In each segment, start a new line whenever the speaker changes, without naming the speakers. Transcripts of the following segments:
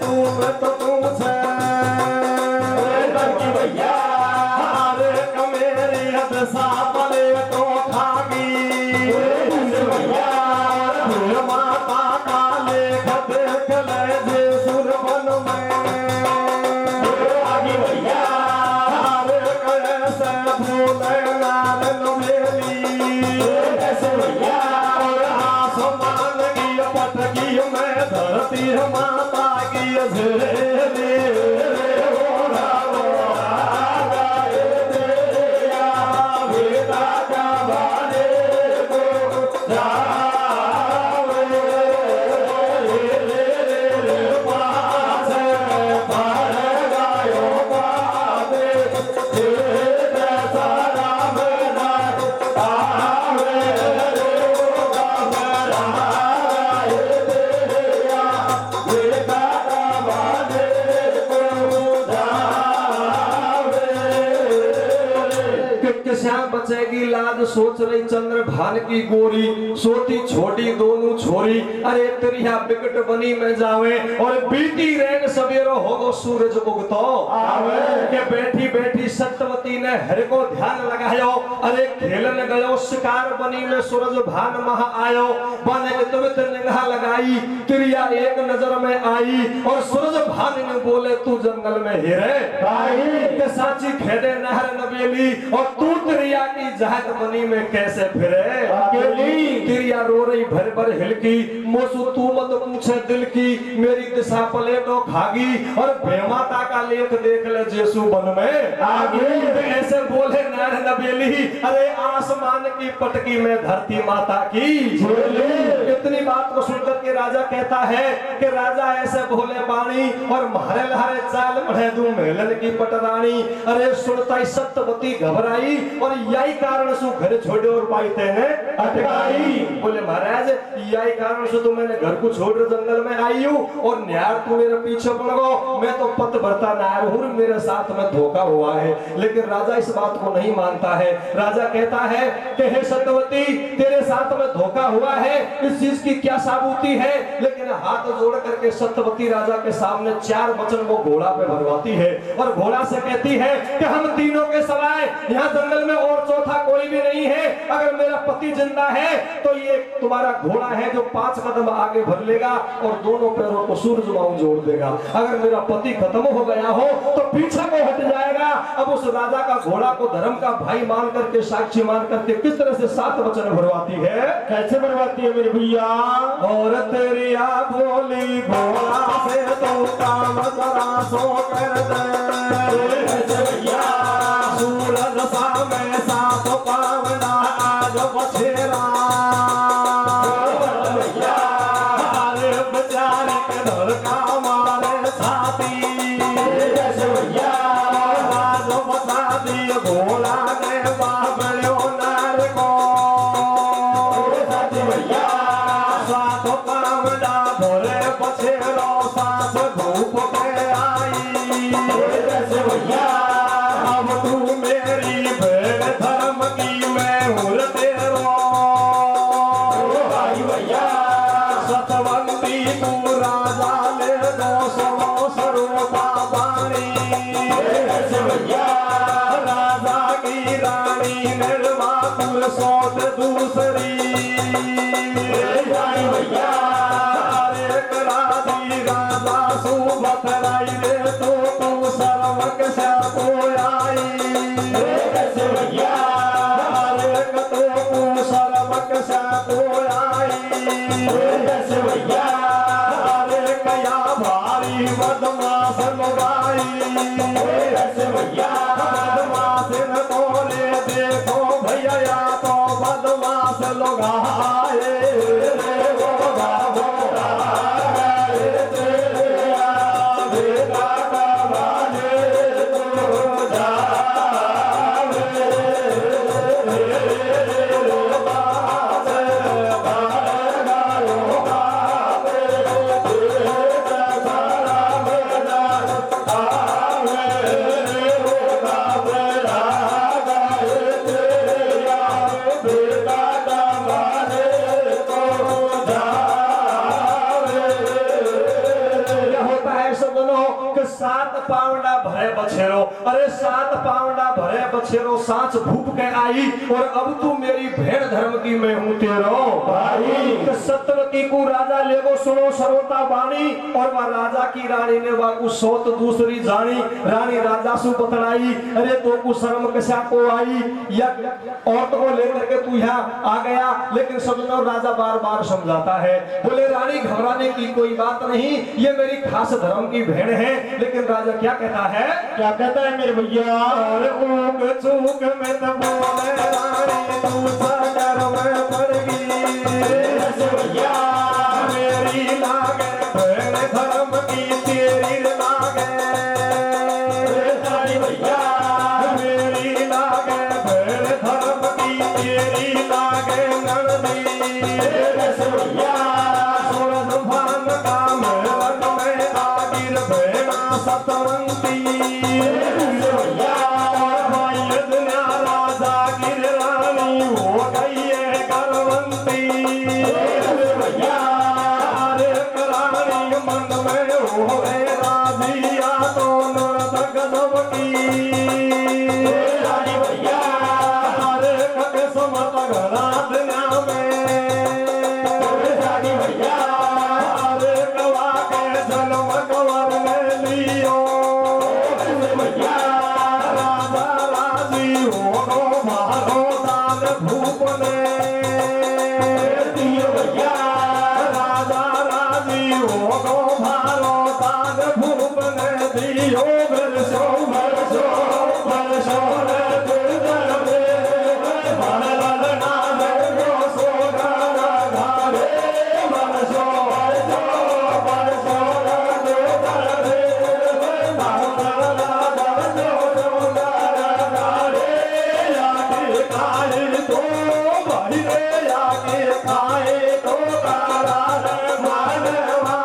तू मैं तो तू से भैया अरे कमेरी हद सापले तो खागी भैया माता का लेख देख ले जे सुरवन में आगे भैया अरे कैसे भूले नारन मेली कैसे भैया और आसमान की पटकी में धरती माता की झेली श्याम बचेगी लाज सोच रही चंद्र भान की गोरी सोती छोटी दोनों छोरी अरे तेरिया बिकट बनी में जावे और बीती रैन सवेरो होगो सूरज उगतो आवे के बैठी बैठी सत्यवती ने हर को ध्यान लगायो अरे खेलन गयो शिकार बनी में सूरज भान महा आयो बने तुमित निगाह लगाई तेरिया एक नजर में आई और सूरज भान ने बोले तू जंगल में हिरे भाई के साची खेदे नहर नबेली और तू तिरिया की जहाज बनी में कैसे फिरे अकेली तिरिया रो रही भर भर हिलकी मोसू तू मत पूछे दिल की मेरी दिशा पलेटो खागी और बेमाता का लेख देख ले जेसु बन में आगे ऐसे बोले नैन नबेली अरे आसमान की पटकी में धरती माता की झोली इतनी बात को सुनकर के राजा कहता है कि राजा ऐसे भोले बाणी और मारे लहरे चाल बढ़े दू मेलन की पटरानी अरे सुनता ही सत्यवती घबराई और यही कारण से घर छोड़े और पाईते हैं अटकाई बोले महाराज यही कारण से तो मैंने घर को छोड़ जंगल में आई हूँ और न्यार तू मेरे पीछे पड़ गो मैं तो पत भरता नार हूँ मेरे साथ में धोखा हुआ है लेकिन राजा इस बात को नहीं मानता है राजा कहता है कि हे सत्यवती तेरे साथ में धोखा हुआ है इस चीज की क्या साबूती है लेकिन हाथ जोड़ करके सत्यवती राजा के सामने 4 वचन वो घोड़ा पे भरवाती है और घोड़ा से कहती है कि हम तीनों के सवाए यहाँ जंगल में और चौथा कोई भी नहीं है अगर मेरा पति जिंदा है तो ये तुम्हारा घोड़ा है जो 5 कदम आगे भर लेगा और दोनों पैरों को सूरज वांग जोड़ देगा अगर मेरा पति खत्म हो गया हो तो पीछे को हट जाएगा अब उस राजा का घोड़ा को धर्म का भाई मान करके साक्षी मान करके किस तरह से 7 वचन भरवाती है कैसे भरवाती है मेरे भैया और तेरी बोली घोड़ा से तो काम करा सो कर दे भैया सूरज सामने साथ पावना आज बछेरा भैया अरे बेचारे के धर का मारे साथी भैया आज बता दिए भोला ने बाबड़ो नार को भैया साथ पावना भोले बछेरो साथ धूप के आई भैया अब तू मेरी भेड़ धर्म की मैं हूँ तेरो भाई भैया सतवंती तू राजा ले दो सरोपा बाणी भैया राजा की रानी निर्वापुर सौत दूसरी भाई भैया एक राधी राजा सुभद्राई रे तो तू सर्वक से बदमाश तोरे देखो भैया तो बदमाश लोग आए पावड़ा भरे बछेरो, अरे 7 पावड़ा भरे बछेरो सांच भूप के आई, और अब तू मेरी भेड़ धर्म की मैं हूँ तेरो भाई। तो सत्यवती को राजा लेगो सुनो सरोता बाणी, और वह राजा की रानी ने वाकू सोत दूसरी जानी। रानी राजा सु बतलाई, अरे तो को शर्म कैसा को आई, या औरत को लेकर के तू यहाँ आ गया। लेकिन सजनों राजा बार बार समझाता है, बोले रानी घबराने की कोई बात नहीं, ये मेरी खास धर्म की भेड़ है। लेकिन राजा क्या कहता है,
क्या कहता है मेरे भैया?
अरे ऊक चूक में तो बोले रानी तू सागर में पड़ गई,
भैया
मेरी लागे भेड़ धर्म की तेरी लागे,
भैया
मेरी लागे भेड़ धर्म की तेरी लागे नरदी,
भैया
सूरज भान का मेलन में आगिर भेड़ा सतवंती,
भैया
राजा गिर रानी हो गई है गर्वंती,
भैया
अरे रानी मन में हो गए राजिया तो नरद गजब की,
रानी भैया
अरे कके समत घरा दुनिया में,
रानी भैया
अरे गवा के जन्म कवर में लियो,
भैया
राजा राजी हो गो मारो दान भूप ने,
भैया
राजा राजी हो गो मारो दान भूप ने दियो, बरसो बरसो बरसो रे दुर्जन में, मन ललना रे सो गाना घारे, बरसो बरसो बरसो रे दुर्जन में, मन ललना रे सो गाना घारे, आके खाए तो भाई रे, आके खाए तो तारा रे मानवा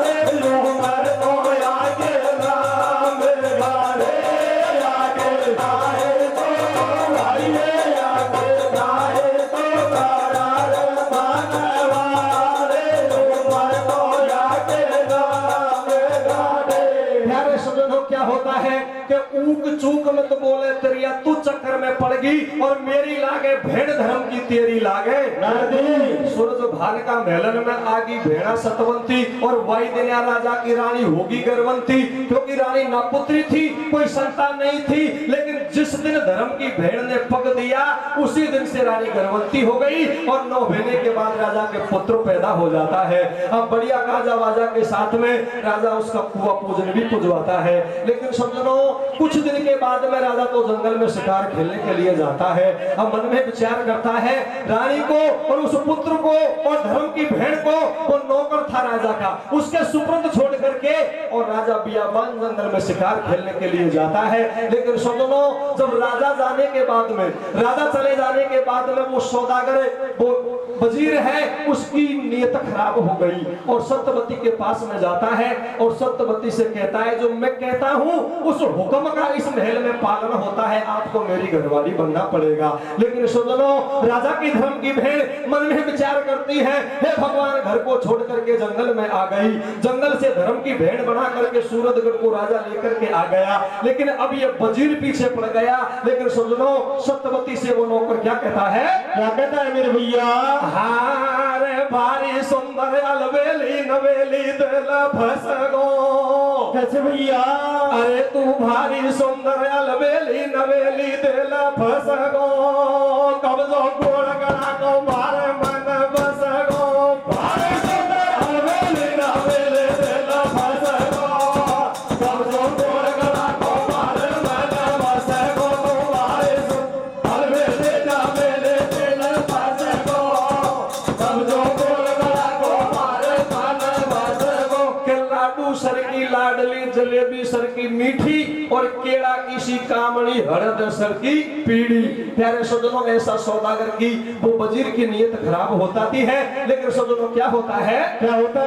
रे, उमर तो आके राम घारे, आके खाए तो भाई रे, आके खाए तो तारा रे मानवा रे, उमर तो आके राम घारे। प्यारे सज्जनों, क्या होता है कि ऊक चूक में तो बोले तेरिया तू चक्कर में पड़ गई, और मेरी लागे भेड़ धर्म की तेरी लागे
नरदी।
सूरज भान का मेलन में आगी भेड़ा सतवंती, और वाई दिनिया राजा की रानी होगी गर्वंती, क्योंकि रानी नापुत्री थी, कोई संतान नहीं थी। लेकिन जिस दिन धर्म की भेड़ ने पग दिया उसी दिन से रानी गर्भवती हो गई, और 9 महीने के बाद राजा के पुत्र पैदा हो जाता है। अब बढ़िया गाजा वाजा के साथ में राजा उसका कुआ पूजन भी पुजवाता है। लेकिन समझो कुछ दिन के बाद में राजा तो जंगल में शिकार खेलने के लिए जाता है। अब मन में विचार करता है रानी को और उस पुत्र को और धर्म की भेड़ को, वो नौकर था राजा का, उसके सुपुर्द छोड़ करके और राजा बियाबान जंगल में शिकार खेलने के लिए जाता है। लेकिन समझो जब राजा जाने के बाद में, राजा चले जाने के बाद में वो सौदागर, वो वजीर है, उसकी नीयत खराब हो गई और सत्यवती के पास में जाता है और सत्यवती से कहता है जो मैं कहता हूं उस हुक्म का इस महल में पालन होता है, आपको मेरी घरवाली बनना पड़ेगा। लेकिन सुनो, राजा की धर्म की भेड़ मन में विचार करती है, हे भगवान, घर को छोड़ करके जंगल में आ गई, जंगल से धर्म की भेड़ बना करके सूरजगढ़ को राजा लेकर के आ गया। लेकिन अब ये वजीर पीछे पड़ गया। लेकिन सुनो, सत्यवती से वो नौकर क्या कहता है,
क्या कहता है मेरे भैया?
हारे भारी सुंदर अलबेली नवेली दिल फंस गो।
कैसे भैया?
अरे तू भारी सुंदर अलबेली नवेली दिल फंस गो, कब्जो गोड़ गड़ा को मारे मन बस गो। भारी सुंदर अलबेली नवेली दिल फंस गो, कब्जो गोड़ गड़ा को मारे मन बस गो। भारी सुंदर अलबेली नवेली दिल फंस गो, कब्जो गोड़ गड़ा को मारे मन बस गो। के लाडू सर की लाडली, जलेबी सर की मीठी और केड़ा की सी कामड़ी, हरद सर की पीड़ी। प्यारे सज्जनों, ऐसा सौदागर की वो वजीर की नीयत खराब होती है। लेकिन सज्जनों क्या होता है,
क्या होता